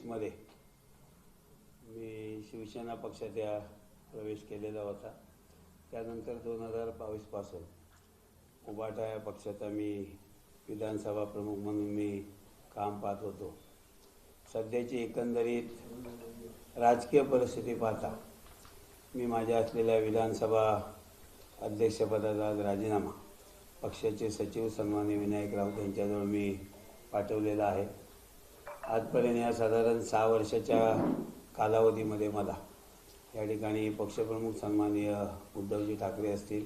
मध्ये मी शिवसेना पक्षात प्रवेश केलेला होता. त्यानंतर 2022 पासून उबाटा या पक्षाचा मी विधानसभा प्रमुख म्हणून मी काम पाहत होतो. सध्याची एकंदरीत राजकीय परिस्थिती पाहता मी माझ्या असलेल्या विधानसभा अध्यक्षपदाचा राजीनामा पक्षाचे सचिव सन्माननीय विनायक राऊत यांच्याजवळ मी पाठवलेला आहे. आजपर्यंत या साधारण 6 वर्षाच्या कालावधीमध्ये मला या ठिकाणी पक्षप्रमुख सन्माननीय उद्धवजी ठाकरे असतील,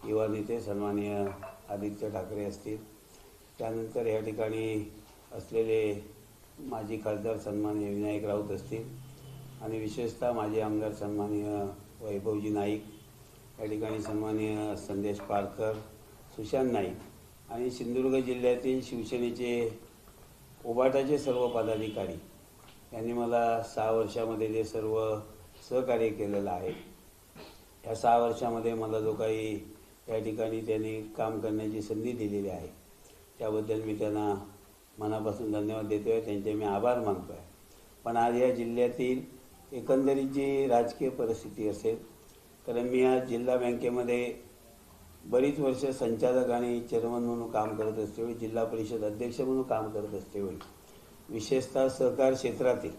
युवा नेते सन्माननीय आदित्य ठाकरे असतील, त्यानंतर या ठिकाणी असलेले माजी खासदार सन्माननीय विनायक राऊत असतील आणि विशेषतः माजी आमदार सन्माननीय वैभवजी नाईक, या ठिकाणी सन्माननीय संदेश पारकर, सुशांत नाईक आणि सिंधुदुर्ग जिल्ह्यातील शिवसेनेचे उबाटाचे सर्व पदाधिकारी यांनी मला 6 वर्षामध्ये जे सर्व सहकार्य केलेलं आहे, या 6 वर्षामध्ये मला जो काही या ठिकाणी त्यांनी काम करण्याची संधी दिलेली आहे त्याबद्दल मी त्यांना मनापासून धन्यवाद देतो आहे, त्यांचे मी आभार मानतो आहे. पण आज या जिल्ह्यातील एकंदरीत जी राजकीय परिस्थिती असेल, कारण मी आज जिल्हा बँकेमध्ये बरीच वर्ष संचालक आणि चेअरमन म्हणून काम करत असतेवेळी, जिल्हा परिषद अध्यक्ष म्हणून काम करत असतेवेळी विशेषतः सहकार क्षेत्रातील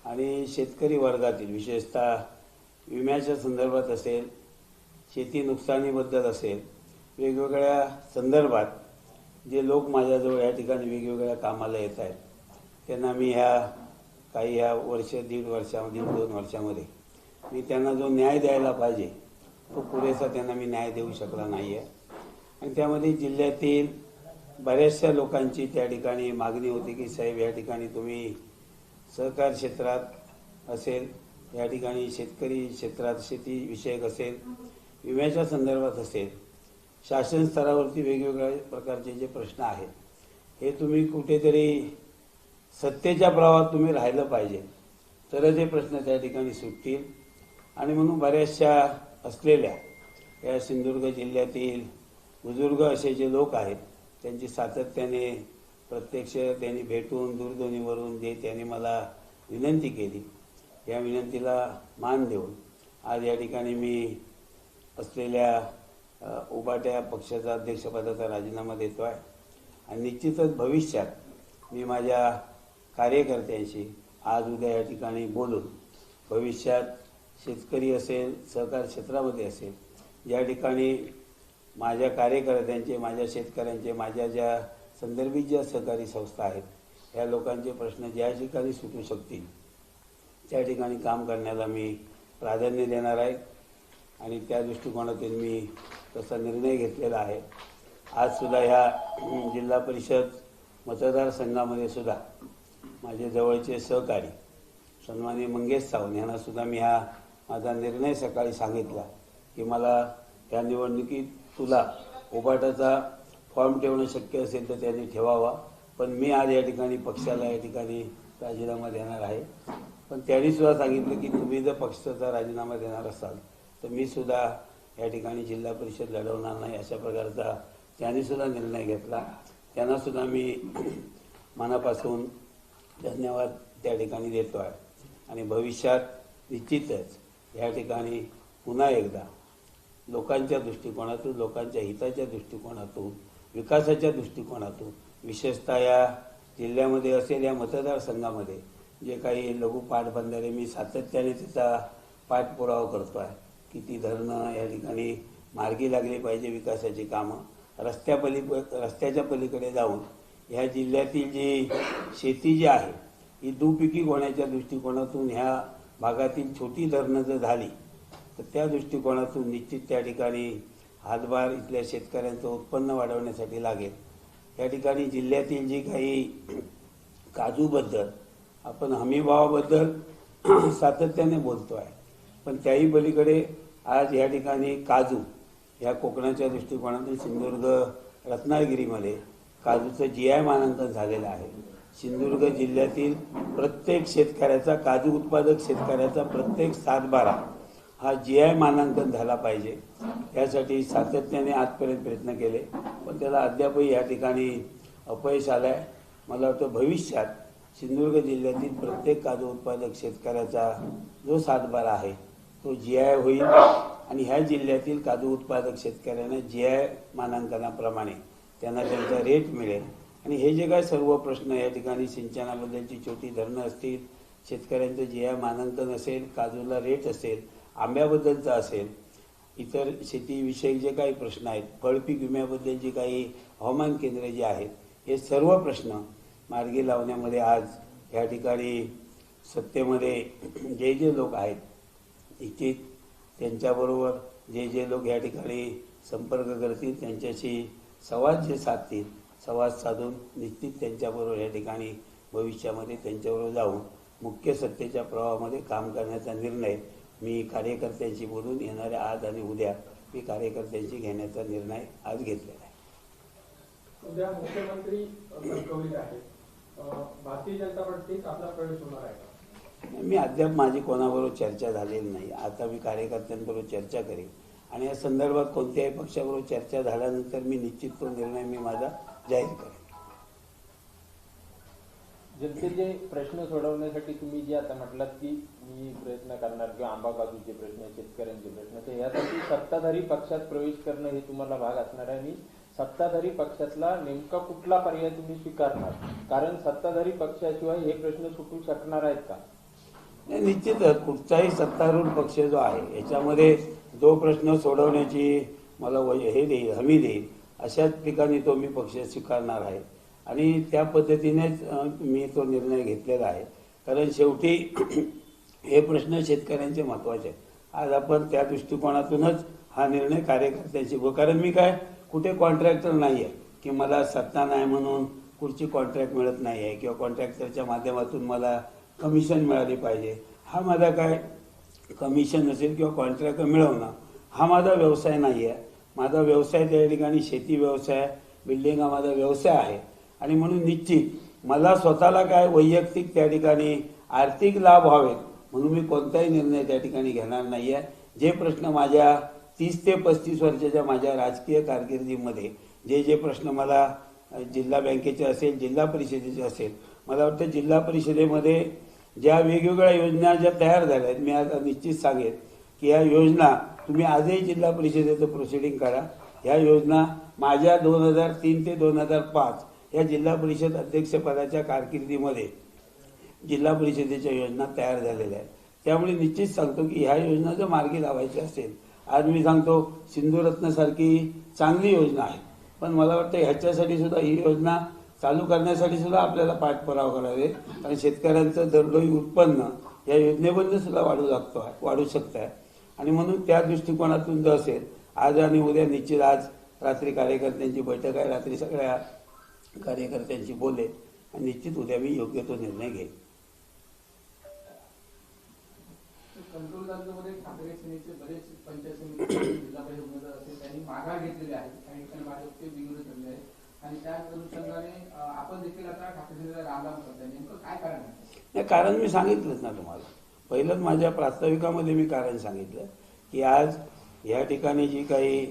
आणि शेतकरी वर्गातील विशेषतः विम्याच्या संदर्भात असेल, शेती नुकसानीबद्दल असेल, वेगवेगळ्या संदर्भात जे लोक माझ्याजवळ या ठिकाणी वेगवेगळ्या कामाला येत आहेत त्यांना मी ह्या वर्ष, 1.5 वर्षामध्ये 2 वर्षामध्ये मी त्यांना जो न्याय द्यायला पाहिजे तो पुरेसा त्यांना मी न्याय देऊ शकला नाही आहे. आणि त्यामध्ये जिल्ह्यातील बऱ्याचशा लोकांची त्या ठिकाणी मागणी होती की साहेब या ठिकाणी तुम्ही सहकार क्षेत्रात असेल, या ठिकाणी शेतकरी क्षेत्रात शेती विषयक असेल, विम्याच्या संदर्भात असेल, शासन स्तरावरती वेगवेगळ्या प्रकारचे जे प्रश्न आहेत हे तुम्ही कुठेतरी सत्तेच्या प्रवाहात तुम्ही राहिलं पाहिजे तरच हे प्रश्न त्या ठिकाणी सुटतील. आणि म्हणून बऱ्याचशा असलेल्या या सिंधुदुर्ग जिल्ह्यातील बुजुर्ग असे जे लोक आहेत त्यांची सातत्याने प्रत्यक्ष त्यांनी भेटून दूरध्वनीवरून जे त्यांनी मला विनंती केली, या विनंतीला मान देऊन आज या ठिकाणी मी असलेल्या उबाटा पक्षाचा अध्यक्षपदाचा राजीनामा देतो आहे. आणि निश्चितच भविष्यात मी माझ्या कार्यकर्त्यांशी आज उद्या या ठिकाणी बोलून भविष्यात शेतकरी असेल, सहकार क्षेत्रामध्ये असेल, ज्या ठिकाणी माझ्या कार्यकर्त्यांचे, माझ्या शेतकऱ्यांचे, माझ्या ज्या संदर्भित ज्या सहकारी संस्था आहेत या लोकांचे प्रश्न ज्या ठिकाणी सुटू शकतील त्या ठिकाणी काम करण्याला मी प्राधान्य देणार आहे. आणि त्या दृष्टिकोनातून मी तसा निर्णय घेतलेला आहे. आज सुद्धा ह्या जिल्हा परिषद मतदारसंघामध्ये सुद्धा माझे जवळचे सहकारी सन्माननीय मंगेश सावंत यांना सुद्धा मी माझा निर्णय सकाळी सांगितला की मला या निवडणुकीत तुला उबाटाचा फॉर्म ठेवणं शक्य असेल तर त्यांनी ठेवावा, पण मी आज या ठिकाणी पक्षाला या ठिकाणी राजीनामा देणार आहे. पण त्यांनी सुद्धा सांगितलं की तुम्ही जर पक्षाचा राजीनामा देणार असाल तर मी सुद्धा या ठिकाणी जिल्हा परिषद लढवणार नाही, अशा प्रकारचा त्यांनी सुद्धा निर्णय घेतला. त्यांना सुद्धा मी मनापासून धन्यवाद त्या ठिकाणी देतो आहे. आणि भविष्यात निश्चितच या ठिकाणी पुन्हा एकदा लोकांच्या दृष्टिकोनातून, लोकांच्या हिताच्या दृष्टिकोनातून, विकासाच्या दृष्टिकोनातून विशेषतः या जिल्ह्यामध्ये असेल, या मतदारसंघामध्ये जे काही लघु पाटबंधारे मी सातत्याने त्याचा पाठपुरावा करतो आहे की ती धरणं या ठिकाणी मार्गी लागली पाहिजे, विकासाची कामं रस्त्याच्या पलीकडे जाऊन ह्या जिल्ह्यातील जी शेती जी आहे ही दुपीकी होण्याच्या दृष्टिकोनातून ह्या भागातील छोटी धरणं जर झाली तर त्या दृष्टिकोनातून निश्चित त्या ठिकाणी हातभार इथल्या शेतकऱ्यांचं उत्पन्न वाढवण्यासाठी लागेल. या ठिकाणी जिल्ह्यातील जी काही काजूबद्दल आपण हमीभावाबद्दल सातत्याने बोलतो आहे, पण त्याही पलीकडे आज या ठिकाणी काजू या कोकणाच्या दृष्टिकोनातून सिंधुदुर्ग रत्नागिरीमध्ये काजूचं GI मानांकन झालेलं आहे. सिंधुदुर्ग जिल्ह्यातील प्रत्येक शेतकऱ्याचा, काजू उत्पादक शेतकऱ्याचा प्रत्येक 7-12 हा GI मानांकन झाला पाहिजे, यासाठी सातत्याने आजपर्यंत प्रयत्न केले, पण त्याला अद्यापही या ठिकाणी अपयश आलं आहे. मला वाटतं भविष्यात सिंधुदुर्ग जिल्ह्यातील प्रत्येक काजू उत्पादक शेतकऱ्याचा जो 7-12 आहे तो GI होईल आणि ह्या जिल्ह्यातील काजू उत्पादक शेतकऱ्यांना GI मानांकनाप्रमाणे त्यांना त्यांचा रेट मिळेल. आणि हे जे काय सर्व प्रश्न या ठिकाणी सिंचनाबद्दलची छोटी धरणं असतील, शेतकऱ्यांचं GI मानांकन असेल, काजूला रेट असेल, आंब्याबद्दलचं असेल, इतर शेतीविषयक जे काही प्रश्न आहेत, फळपीक विम्याबद्दलची काही हवामान केंद्रे जी आहेत, हे सर्व प्रश्न मार्गी लावण्यामध्ये आज या ठिकाणी सत्तेमध्ये जे जे लोक आहेत निश्चित त्यांच्याबरोबर जे लोक या ठिकाणी संपर्क करतील, त्यांच्याशी संवाद जे साधतील, संवाद साधून निश्चित त्यांच्याबरोबर या ठिकाणी भविष्यामध्ये त्यांच्याबरोबर जाऊन मुख्य सत्तेच्या प्रवाहामध्ये काम करण्याचा निर्णय मी कार्यकर्त्यांशी बोलून येणाऱ्या आज आणि उद्या मी कार्यकर्त्यांशी घेण्याचा निर्णय आज घेतलेला आहे. उद्या मुख्यमंत्री कणकवलीत आहेत. भारतीय जनता पार्टीत आपला प्रवेश होणार आहे का? मी अद्याप माझी कोणाबरोबर चर्चा झालेली नाही. आता मी कार्यकर्त्यांबरोबर चर्चा करेन आणि या संदर्भात कोणत्याही पक्षाबरोबर चर्चा झाल्यानंतर मी निश्चित तो निर्णय मी माझा जाहीर करेन. जनतेचे प्रश्न सोडवण्यासाठी तुम्ही जे आता म्हटलात की मी प्रयत्न करणार किंवा आंबा काजूचे प्रश्न, शेतकऱ्यांचे प्रश्न, तर यासाठी सत्ताधारी पक्षात प्रवेश करणं हे तुम्हाला भाग असणार आहे. आणि सत्ताधारी पक्षातला नेमका कुठला पर्याय तुम्ही स्वीकारणार? कारण सत्ताधारी पक्षाशिवाय हे प्रश्न सुटू शकणार आहेत का? निश्चितच कुठचाही सत्तारूढ पक्ष जो आहे याच्यामध्ये जो प्रश्न सोडवण्याची मला हे देईल, हमी देईल, अशाच ठिकाणी तो मी पक्ष स्वीकारणार आहे आणि त्या पद्धतीनेच मी तो निर्णय घेतलेला आहे. कारण शेवटी हे प्रश्न शेतकऱ्यांचे महत्त्वाचे आहेत. आज आपण त्या दृष्टिकोनातूनच हा निर्णय कार्यकर्त्यांशी कारण मी काय कुठे कॉन्ट्रॅक्टर नाही आहे की मला सत्ता नाही म्हणून कुठची कॉन्ट्रॅक्ट मिळत नाही आहे किंवा कॉन्ट्रॅक्टरच्या माध्यमातून मला कमिशन मिळाली पाहिजे. हा माझा काय कमिशन असेल किंवा कॉन्ट्रॅक्ट मिळवणं हा माझा व्यवसाय नाही आहे. माझा व्यवसाय त्या ठिकाणी शेती व्यवसाय, बिल्डिंग हा माझा व्यवसाय आहे आणि म्हणून निश्चित मला स्वतःला काय वैयक्तिक त्या ठिकाणी आर्थिक लाभ व्हावेत म्हणून मी कोणताही निर्णय त्या ठिकाणी घेणार नाही आहे. जे प्रश्न माझ्या 30 ते 35 वर्षाच्या माझ्या राजकीय कारकिर्दीमध्ये जे प्रश्न मला जिल्हा बँकेचे असेल, जिल्हा परिषदेचे असेल, मला वाटतं जिल्हा परिषदेमध्ये ज्या वेगवेगळ्या योजना ज्या तयार झाल्या आहेत, मी आता निश्चित सांगेन की या योजना तुम्ही आजही जिल्हा परिषदेचं प्रोसिडिंग करा. ह्या योजना माझ्या 2003 ते 2005 या जिल्हा परिषद अध्यक्षपदाच्या कारकिर्दीमध्ये जिल्हा परिषदेच्या योजना तयार झालेल्या आहेत. त्यामुळे निश्चित सांगतो की ह्या योजना जर मार्गी लावायची असेल, आज मी सांगतो सिंधुरत्नसारखी चांगली योजना आहे, पण मला वाटतं ह्याच्यासाठी सुद्धा ही योजना चालू करण्यासाठी सुद्धा आपल्याला पाठपुरावा करावे. कारण शेतकऱ्यांचं दरडोई उत्पन्न या योजनेबद्दल सुद्धा वाढू शकतं आहे आणि म्हणून त्या दृष्टिकोनातून जर असेल आज आणि उद्या निश्चित आज रात्री कार्यकर्त्यांची बैठक आहे, रात्री सगळ्या कार्यकर्त्यांशी बोले आणि निश्चित उद्या मी योग्य तो निर्णय घेईन. कंट्रोल तालुक्यामध्ये ठाकरे सेनेचे बरेच पंचायत समिती जिल्हा परिषद उमेदवार असतील त्यांनी माघार घेतलेली आहे. काही ठिकाणी भाजपचे विरोध ठरले आहे आणि त्याच अनुषंगाने आपण देखील आता ठाकरे सेनेला रामराम करताय. नेमकं काय कारण आहे? नाही, कारण मी सांगितलंच ना तुम्हाला. पहिलंच माझ्या प्रास्ताविकामध्ये मी कारण सांगितलं की आज या ठिकाणी जी काही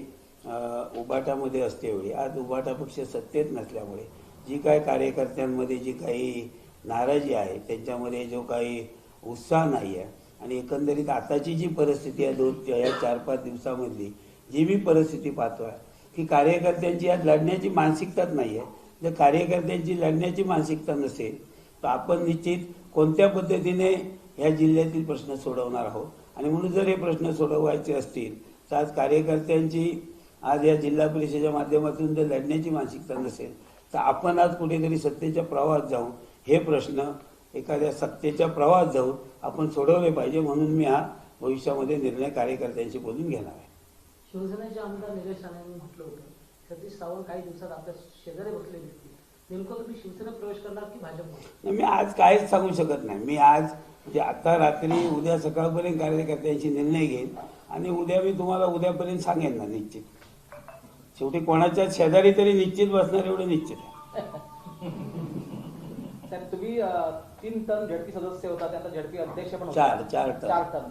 उबाटामध्ये असते एवढी आज उबाटा पक्ष सत्तेत नसल्यामुळे जी काय कार्यकर्त्यांमध्ये जी काही नाराजी आहे, त्यांच्यामध्ये जो काही उत्साह नाही आहे आणि एकंदरीत आताची जी परिस्थिती आहे या 4-5 दिवसामधली जी मी परिस्थिती पाहतो आहे की कार्यकर्त्यांची आज लढण्याची मानसिकताच नाही आहे. जर कार्यकर्त्यांची लढण्याची मानसिकता नसेल तर आपण निश्चित कोणत्या पद्धतीने ह्या जिल्ह्यातील प्रश्न सोडवणार आहोत आणि म्हणून जर हे प्रश्न सोडवायचे असतील तर आज कार्यकर्त्यांची आज या जिल्हा परिषदेच्या माध्यमातून जर लढण्याची मानसिकता नसेल तर आपण आज कुठेतरी सत्तेच्या प्रवाहात जाऊन हे प्रश्न एखाद्या सत्तेच्या प्रवाहात जाऊन आपण सोडवले पाहिजे. म्हणून मी हा भविष्यामध्ये निर्णय कार्यकर्त्यांशी बोलून घेणार आहे. शिवसेनेचे आमदार निलेश राणेंनी म्हटलं होतं सतीश सावंत काही दिवसात आपल्या शेजारी बसले दिसतील. नेमकं तुम्ही शिवसेनेत प्रवेश करणार की भाजपमध्ये? मी आज काहीच सांगू शकत नाही. मी आज म्हणजे आता रात्री उद्या सकाळपर्यंत कार्यकर्त्यांशी निर्णय घेईन आणि उद्या मी तुम्हाला उद्यापर्यंत सांगेन ना निश्चित. शेवटी कोणाच्या शेजारी तरी निश्चित बसणार एवढं निश्चित आहे. साहेब तुम्ही 3 टर्म झडपी सदस्य होता, आता झडपी अध्यक्ष पण होता. चार टर्म. 4 टर्म.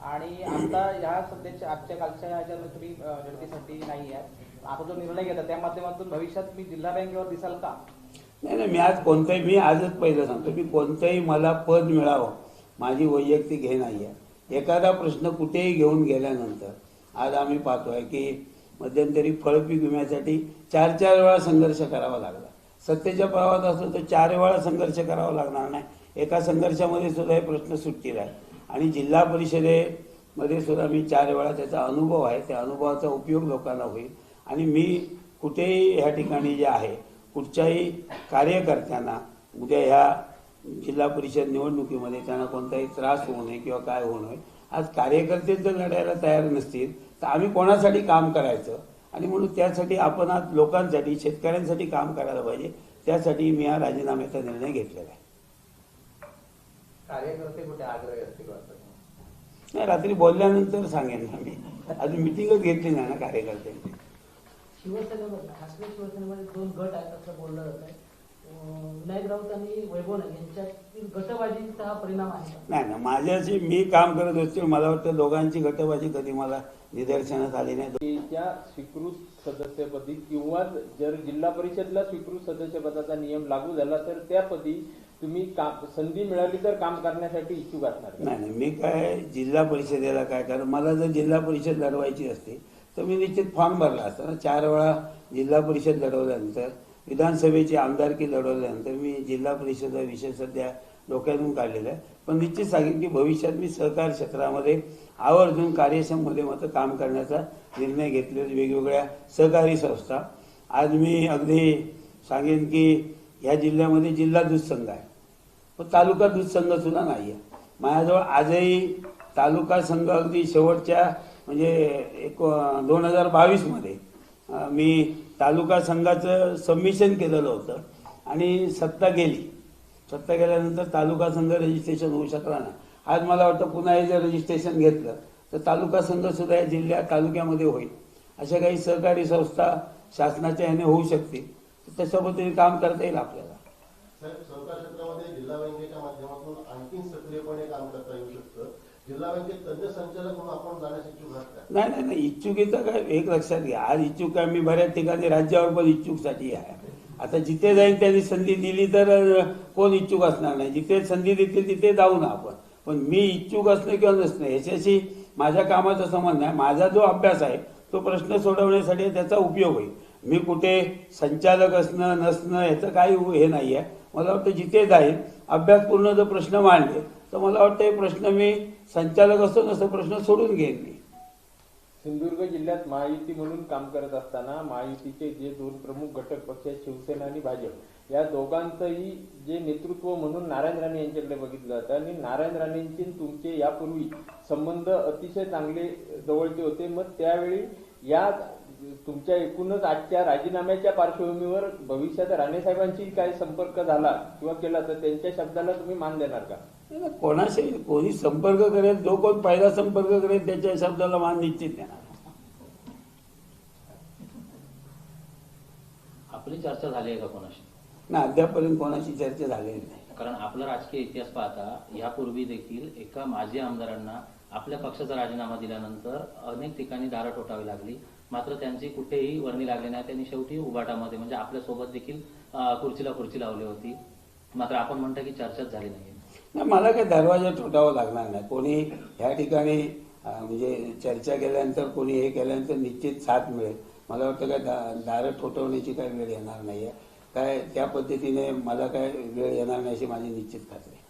आणि आता ह्या सध्याच्या आजच्या कालच्या ह्याच्यामध्ये तुम्ही झडपीसाठी नाही आहे. आता जो निर्णय घेता त्या माध्यमातून भविष्यात तुम्ही जिल्हा बँकेवर दिसाल का? नाही, मी आजच पहिलं सांगतो, मी कोणतंही मला पद मिळावं माझी वैयक्तिक हे नाही आहे. एखादा प्रश्न कुठेही घेऊन गेल्यानंतर आज आम्ही पाहतोय की मध्यंतरी फळपीक विम्यासाठी 4 वेळा संघर्ष करावा लागला. सत्तेच्या प्रवाहात असतो तर 4 वेळा संघर्ष करावा लागणार नाही. एका संघर्षामध्ये सुद्धा हे प्रश्न सुटतील आहे. आणि जिल्हा परिषदेमध्ये सुद्धा मी 4 वेळा त्याचा अनुभव आहे, त्या अनुभवाचा उपयोग लोकांना होईल. आणि मी कुठेही ह्या ठिकाणी जे आहे कुठच्याही कार्यकर्त्यांना उद्या ह्या जिल्हा परिषद निवडणुकीमध्ये त्यांना कोणताही त्रास होऊ नये किंवा काय होऊ नये. आज कार्यकर्ते जर लढायला तयार नसतील तर आम्ही कोणासाठी काम करायचं. आणि म्हणून त्यासाठी आपण आज लोकांसाठी शेतकऱ्यांसाठी काम करायला पाहिजे. त्यासाठी मी हा राजीनाम्याचा निर्णय घेतलेला आहे. कार्यकर्ते कुठे आग्रही असतील वाटतं? नाही, रात्री बोलल्यानंतर सांगेन ना मी. अजून मिटिंगच घेतली नाही ना कार्यकर्त्यांची. शिवसेनेमध्ये खासगी शिवसेनेमध्ये 2 गट आहेत असं बोललं जात आहे. विनायक राऊत आणि वैभव नाईक यांच्यातील गटबाजीचा हा परिणाम आहे का? नाही ना, माझ्याशी मी काम करत असतो. मला वाटतं दोघांची गटबाजी कधी मला निदर्शनास आली नाही. त्या स्वीकृत सदस्यपदी किंवा जर जिल्हा परिषदला स्वीकृत सदस्यपदाचा नियम लागू झाला तर त्यापदी तुम्ही संधी मिळाली तर काम करण्यासाठी इच्छुक असणार? नाही, मी काय जिल्हा परिषदेला काय, कारण मला जर जिल्हा परिषद लढवायची असते तर मी निश्चित फॉर्म भरला असता ना. 4 वेळा जिल्हा परिषद लढवल्यानंतर, विधानसभेची आमदारकी लढवल्यानंतर मी जिल्हा परिषद विषय सध्या डोक्यातून काढलेला आहे. पण निश्चित सांगेन की भविष्यात मी सहकार क्षेत्रामध्ये आवर्जून कार्यक्षममध्ये मतं काम करण्याचा निर्णय घेतलेला. वेगवेगळ्या सहकारी संस्था, आज मी अगदी सांगेन की ह्या जिल्ह्यामध्ये जिल्हा दूध संघ आहे, पण तालुका दूध संघ सुद्धा नाही आहे. माझ्याजवळ आजही तालुका संघ अगदी शेवटच्या म्हणजे 2022मध्ये मी तालुका संघाचं सबमिशन केलेलं होतं आणि सत्ता गेल्यानंतर तालुका संघ रजिस्ट्रेशन होऊ शकला नाही. आज मला वाटतं पुन्हा हे जर रजिस्ट्रेशन घेतलं तर तालुका संघ सुद्धा या जिल्ह्यात तालुक्यामध्ये होईल. अशा काही सहकारी संस्था शासनाच्या ह्याने होऊ शकतील. तशा पद्धतीने काम करता येईल आपल्याला. साहेब, सहकार क्षेत्रामध्ये जिल्हा बँकेच्या माध्यमातून आणखी सक्रियपणे काम करता येऊ शकतं. जिल्हा बँकेत तज्ञ संचालक म्हणून आपण जाण्यास इच्छुक आहात का? नाही, इच्छुकीचं काय एक लक्षात घ्या. आज इच्छुक आहे मी बऱ्याच ठिकाणी राज्यावर पण इच्छुकसाठी आहे. आता जिथे जाईल त्यांनी संधी दिली तर कोण इच्छुक असणार नाही. जिथे संधी देतील तिथे जाऊ ना आपण. पण मी इच्छुक असणं किंवा नसणं याच्याशी माझ्या कामाचा संबंध नाही. माझा जो अभ्यास आहे तो प्रश्न सोडवण्यासाठी त्याचा उपयोग होईल. मी कुठे संचालक असणं नसणं याचं काही हे नाही आहे. मला वाटतं जिथे जाईल अभ्यासपूर्ण जर प्रश्न मांडले तर मला वाटतं हे प्रश्न मी संचालक असतो नसतो प्रश्न सोडून घेईन मी. सिंधुदुर्ग जिल्ह्यात महायुती म्हणून काम करत असताना महायुतीचे जे 2 प्रमुख घटक पक्ष आहेत शिवसेना आणि भाजप, या दोघांचंही जे नेतृत्व म्हणून नारायण राणे यांच्याकडे बघितलं जातं. आणि नारायण राणेंचे तुमचे यापूर्वी संबंध अतिशय चांगले जवळचे होते. मग त्यावेळी या तुमच्या एकूणच आजच्या राजीनाम्याच्या पार्श्वभूमीवर भविष्यात राणे साहेबांशी काय संपर्क झाला किंवा केला तर त्यांच्या शब्दाला तुम्ही मान देणार का? कोणाशी कोणी संपर्क करेल, जो कोण पहिला संपर्क करेल त्याच्या शब्दाला मान निश्चित देणार. आपली चर्चा झाली आहे का कोणाशी? ना, अद्यापर्यंत कोणाशी चर्चा झालेली नाही. कारण आपला राजकीय इतिहास पाहता यापूर्वी देखील एका माजी आमदारांना आपल्या पक्षाचा राजीनामा दिल्यानंतर अनेक ठिकाणी दारं ठोठावी लागली, मात्र त्यांची कुठेही वर्णी लागली नाही. त्यांनी शेवटी उभाटामध्ये म्हणजे आपल्यासोबत देखील खुर्ची लावली होती. मात्र आपण म्हणता की चर्चाच झाली नाही. मला काही दरवाजा ठोठावा लागणार नाही. कोणी ह्या ठिकाणी म्हणजे चर्चा केल्यानंतर कोणी हे केल्यानंतर निश्चित साथ मिळेल. मला वाटतं काय दारं ठोठवण्याची काही वेळ येणार नाही आहे. काय त्या पद्धतीने मला काय वेळ येणार नाही अशी माझी निश्चित खात्री आहे.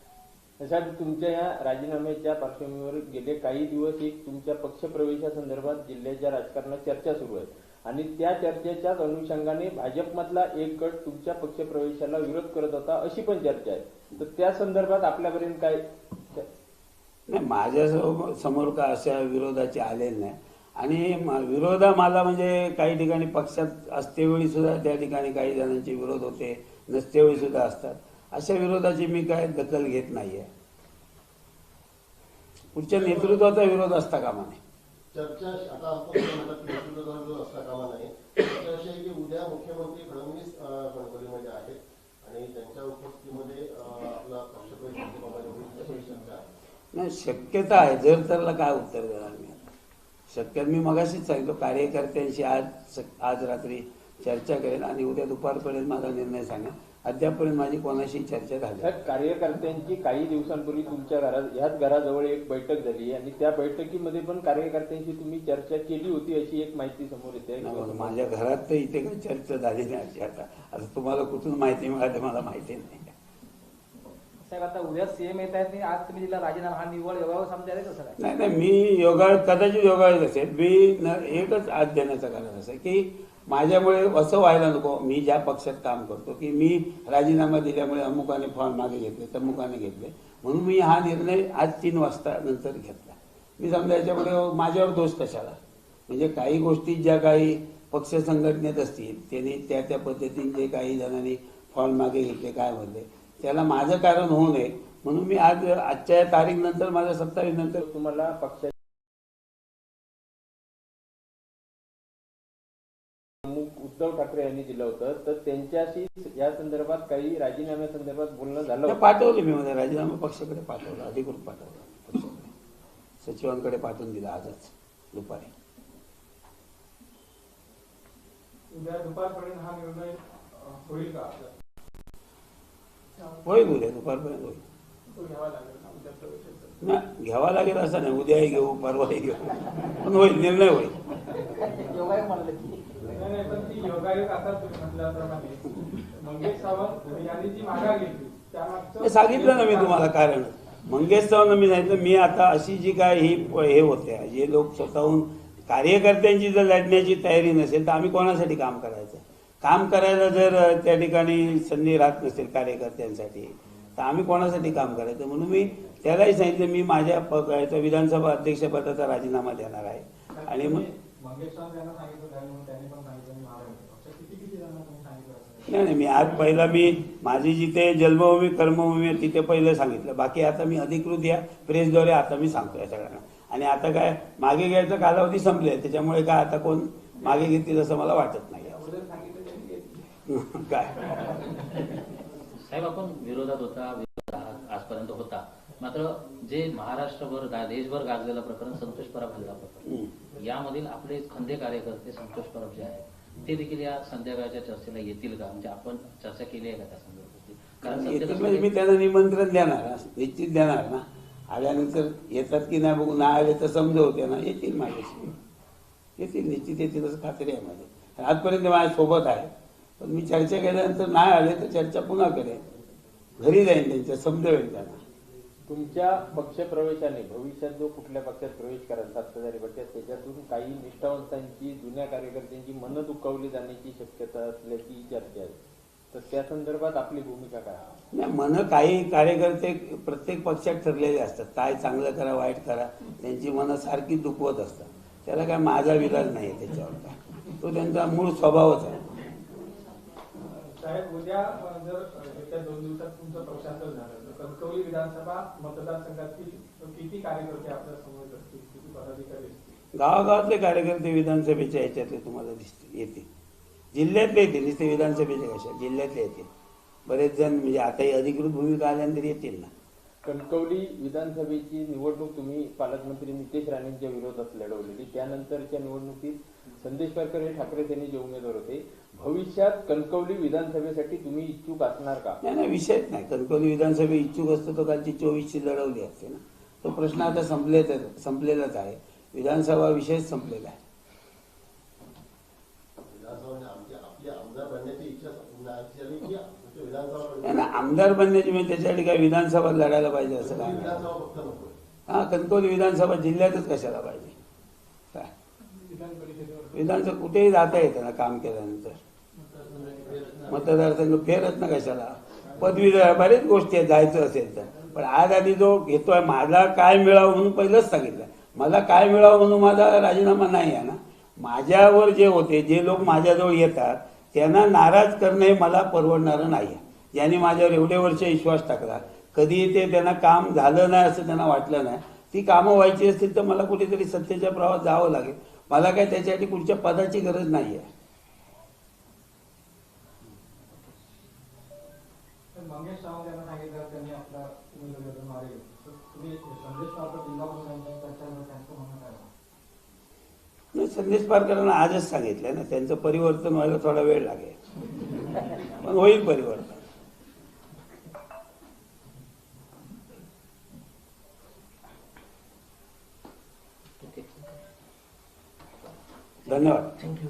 त्यासाठी तुमच्या या राजीनाम्याच्या पार्श्वभूमीवर गेले काही दिवस एक तुमच्या पक्षप्रवेशासंदर्भात जिल्ह्याच्या राजकारणात चर्चा सुरू आहे आणि त्या चर्चेच्याच अनुषंगाने भाजपमधला एक गट तुमच्या पक्षप्रवेशाला विरोध करत होता अशी पण चर्चा आहे. तर त्या संदर्भात आपल्यापर्यंत काय? नाही, माझ्या समोर का अशा विरोधाचे आलेले नाही. आणि विरोधा मला म्हणजे काही ठिकाणी पक्षात असतेवेळी सुद्धा त्या ठिकाणी काही जणांचे विरोध होते, नसतेवेळी सुद्धा असतात. अशा विरोधाची मी काय दखल घेत नाहीये. पुढच्या नेतृत्वाचा विरोध असता कामा नये. चर्चा आता आपण म्हणतात की नेतृत्वाचा विरोध असता कामा नये. चर्चा अशी आहे की उद्या मुख्यमंत्री फडणवीस कणकवलीमध्ये आहेत आणि त्यांच्या उपस्थितीमध्ये आपला पक्षप्रवेश होईल चर्चा आहे. नाही, शक्यता आहे. जर तरला काय उत्तर देणार मी आता? शक्यता मी मगाशीच सांगितलं, कार्यकर्त्यांशी आज रात्री चर्चा करेन आणि उद्या दुपारपर्यंत माझा निर्णय सांगेन. अद्यापपर्यंत माझी कोणाशी चर्चा झाली. साहेब, कार्यकर्त्यांची काही दिवसांपूर्वी तुमच्या ह्याच घराजवळ एक बैठक झाली आणि त्या बैठकीमध्ये पण कार्यकर्त्यांशी तुम्ही चर्चा केली होती अशी एक माहिती समोर येते. माझ्या घरात तर इथे काही चर्चा झाली नाही अशी. आता तुम्हाला कुठून माहिती मिळाली मला माहिती नाही. साहेब, आता उद्या सीएम येत आहेत आणि आज तुम्ही दिला राजीनामा, हा निव्वळ योगावर समजायला कसं काय? नाही नाही, मी कदाचित योगाळत असेल. मी एकच आज देण्याचं कारण असं की माझ्यामुळे असं व्हायला नको. मी ज्या पक्षात काम करतो की मी राजीनामा दिल्यामुळे अमुकाने फॉर्म मागे घेतले, तमुकाने घेतले, म्हणून मी हा निर्णय आज 3 वाजता नंतर घेतला. मी समजा याच्यामुळे माझ्यावर दोष कशाला? म्हणजे काही गोष्टी ज्या काही पक्ष संघटनेत असतील त्यांनी त्या पद्धतीने जे काही जणांनी फॉर्म मागे घेतले काय म्हणले त्याला माझं कारण होऊ नये म्हणून मी आजच्या तारीख नंतर माझ्या 27 नंतर तुम्हाला पक्ष उद्धव ठाकरे यांनी दिलं होतं तर त्यांच्याशी या संदर्भात काही राजीनाम्या संदर्भात बोलणं झालं? पाठवले मी माझा राजीनामा पक्षाकडे पाठवला, अधिकृत पाठवला पक्षाकडे, सचिवांकडे पाठवून दिला आजच दुपारी. उद्या दुपारपर्यंत हा निर्णय होईल का? होईल, उद्या दुपारपर्यंत होईल. तो घ्यावा लागेल ना उद्या प्रवेशाचा? नाही, घ्यावा लागेल असं नाही, उद्याही घेऊ परवाही घेऊ पण होईल, निर्णय होईल. योगायोग म्हणलं की नाही, पण ती योगायोग आता तुम्ही म्हटल्याप्रमाणे मंगेश सावंत यांनी जी माघार घेतली त्यामागचं सांगितलं ना मी तुम्हाला कारण. मंगेश सावंत मी सांगितलं, मी आता अशी जी काय हे होते जे लोक स्वतःहून कार्यकर्त्यांची जर लढण्याची तयारी नसेल तर आम्ही कोणासाठी काम करायचं? काम करायला जर त्या ठिकाणी संधी राहत नसेल कार्यकर्त्यांसाठी तर आम्ही कोणासाठी काम करायचं? म्हणून मी त्यालाही सांगितलं मी माझ्या विधानसभा अध्यक्षपदाचा राजीनामा देणार आहे. आणि मग मंगेश सावंत यांना सांगितलं त्यांनी पण सांगितलं मी माघार घेतो. किती जणांना तुम्ही सांगितलं? नाही, मी आज पहिला माझी जिथे जन्मभूमी कर्मभूमी आहे तिथे पहिलं सांगितलं. बाकी आता मी अधिकृत या प्रेसद्वारे आता मी सांगतोय सगळ्यांना. आणि आता काय मागे घ्यायचा कालावधी संपले त्याच्यामुळे काय आता कोण मागे घेतील असं मला वाटत नाही. काय साहेब, आपण विरोधात आजपर्यंत होता, मात्र जे महाराष्ट्रभर देशभर गाजलेलं प्रकरण संतोष परब हल्ला प्रकरण, यामधील आपले खंदे कार्यकर्ते संतोष परब जे आहेत ते देखील या संध्याकाळच्या चर्चेला येतील का? म्हणजे आपण चर्चा केली आहे का त्या संदर्भात? कारण म्हणजे मी त्यांना निमंत्रण देणार, निश्चित देणार ना. आल्यानंतर येतात की नाही बघू, नाही आले तर समजवते ना, येतील माझ्याशी, येतील, निश्चित येतील असं खात्री आहे माझी. आजपर्यंत माझ्या सोबत आहे, पण मी चर्चा केल्यानंतर नाही आले तर चर्चा पुन्हा करेन, घरी जाईन त्यांच्या, समजवेन त्यांना. तुमच्या पक्षप्रवेशाने भविष्यात जो कुठल्या पक्षात प्रवेश कराल 7,000 पक्षात त्याच्यातून काही निष्ठावंतांची जुन्या कार्यकर्त्यांची मनं दुखावली जाण्याची शक्यता असल्याची चर्चा आहे, तर त्या संदर्भात आपली भूमिका काय? नाही, मनं काही कार्यकर्ते प्रत्येक पक्षात ठरलेले असतात, काय चांगलं करा वाईट करा त्यांची मनं सारखी दुखवत असतात. त्याला काय माझा विलाज नाही त्याच्यावर, काय तो त्यांचा मूळ स्वभावच आहे. साहेब, उद्या जर येत्या 2 दिवसात तुमचं प्रशासन झालं तर कणकवली विधानसभा मतदारसंघातील किती कार्यकर्ते आपल्या समोर असतील, किती पदाधिकारी असतील? गावागावातले कार्यकर्ते विधानसभेच्या ह्याच्यातले तुम्हाला दिसतील, येतील. जिल्ह्यातले येतील, नुसते विधानसभेचे कशा जिल्ह्यातले येतील. बरेच जण म्हणजे आताही अधिकृत भूमिका आल्यानंतर येतील ना. कणकवली विधानसभेची निवडणूक तुम्ही पालकमंत्री नितेश राणेंच्या विरोधात लढवलेली, त्यानंतरच्या निवडणुकीत संदेश पारकर हे ठाकरे सेनेचे उमेदवार होते. भविष्यात कणकवली विधानसभेसाठी तुम्ही इच्छुक असणार का? नाही, विषयच नाही. कणकवली विधानसभे इच्छुक असतो तो कालची 24ची लढवली असते ना. तो प्रश्न आता संपलेलाच आहे. विधानसभा विषयच संपलेला आहे. आमदार बनण्याची म्हणजे त्याच्यासाठी काय विधानसभा लढायला पाहिजे असं काय नाही. हा, कणकवली विधानसभा जिल्ह्यातच कशाला पाहिजे? काय विधानसभा कुठेही जाता येतं ना काम केल्यानंतर. मतदारसंघ फेरत ना कशाला? पदवीधर बरेच गोष्टी आहेत जायचं असेल तर. पण आज आधी जो घेतोय मला काय मिळावं म्हणून पहिलंच सांगितलं. मला काय मिळावं म्हणून माझा राजीनामा नाही आहे ना. माझ्यावर जे होते जे लोक माझ्याजवळ येतात त्यांना नाराज करणं हे मला परवडणारं नाही आहे. ज्यांनी माझ्यावर एवढे वर्ष विश्वास टाकला, कधी ते त्यांना काम झालं नाही असं त्यांना वाटलं नाही, ती कामं व्हायची असतील तर मला कुठेतरी सत्तेच्या प्रवाहात जावं लागेल. मला काय त्याच्यासाठी कुठच्या पदाची गरज नाही आहे. मंगेश सावंत यांना सांगितलं त्यांनी आपला उमेदवारी मारेल, तर तुम्ही संदेश पारकर जिल्हा प्रमुखांची चर्चा झाली, त्यांचं म्हणणं काय आहे? नाही, संदेश पारकरांना आजच सांगितलंय ना, त्यांचं परिवर्तन व्हायला थोडा वेळ लागेल, पण होईल परिवर्तन. धन्यवाद. थँक्यू.